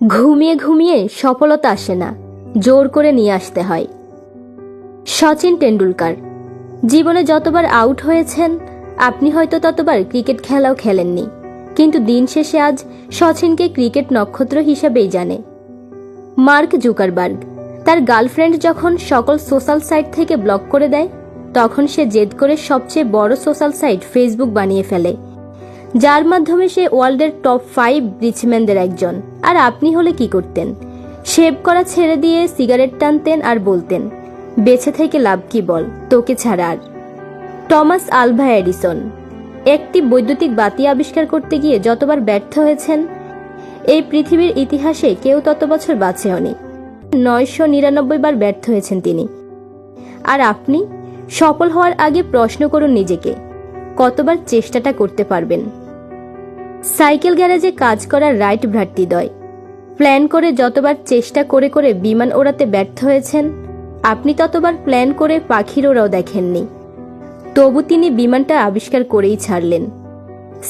ঘুমিয়ে ঘুমিয়ে সফলতা আসে না, জোর করে নিয়ে আসতে হয়। সচিন টেন্ডুলকার জীবনে যতবার আউট হয়েছেন আপনি হয়তো ততবার ক্রিকেট খেলাও খেলেননি, কিন্তু দিন শেষে আজ সচিনকে ক্রিকেট নক্ষত্র হিসেবেই জানে। মার্ক জুকারবার্গ তার গার্লফ্রেন্ড যখন সকল সোশ্যাল সাইট থেকে ব্লক করে দেয়, তখন সে জেদ করে সবচেয়ে বড় সোশ্যাল সাইট ফেসবুক বানিয়ে ফেলে, যার মাধ্যমে সে ওয়ার্ল্ডের টপ 5 রিচম্যানদের একজন। আর আপনি হলে কি করতেন? শেভ করা ছেড়ে দিয়ে সিগারেট টানতেন আর বলতেন, বেঁচে থেকে লাভ কি বল, তোকে ছাড়া আর। টমাস আলভা এডিসন একটি বৈদ্যুতিক বাতি আবিষ্কার করতে গিয়ে যতবার ব্যর্থ হয়েছেন, এই পৃথিবীর ইতিহাসে কেউ তত বছর বাঁচেওনি। 999 বার ব্যর্থ হয়েছেন তিনি। আর আপনি সফল হওয়ার আগে প্রশ্ন করুন নিজেকে, কতবার চেষ্টাটা করতে পারবেন। সাইকেল গ্যারেজে কাজ করার রাইট ভ্রাতৃদ্বয় প্ল্যান করে যতবার চেষ্টা করে করে বিমান ওড়াতে ব্যর্থ হয়েছেন, আপনি ততবার প্ল্যান করে পাখির ওড়াও দেখেননি, তবু তিনি বিমানটা আবিষ্কার করেই ছাড়লেন।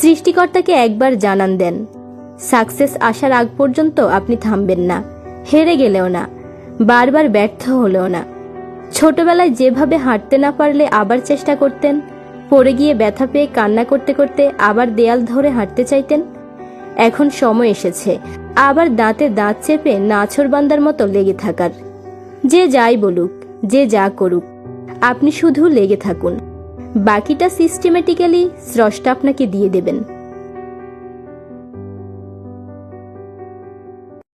সৃষ্টিকর্তাকে একবার জানান দেন, সাকসেস আসার আগ পর্যন্ত আপনি থামবেন না, হেরে গেলেও না, বারবার ব্যর্থ হলেও না। ছোটবেলায় যেভাবে হাঁটতে না পারলে আবার চেষ্টা করতেন, পড়ে গিয়ে ব্যথা পেয়ে কান্না করতে করতে আবার দেয়াল ধরে হাঁটতে চাইতেন, এখন সময় এসেছে আবার দাঁতে দাঁত চেপে নাছোড়বান্দার মতো লেগে থাকার। যে যাই বলুক, যে যা করুক, আপনি শুধু লেগে থাকুন, বাকিটা সিস্টেমেটিক্যালি স্রষ্টা আপনাকে দিয়ে দেবেন।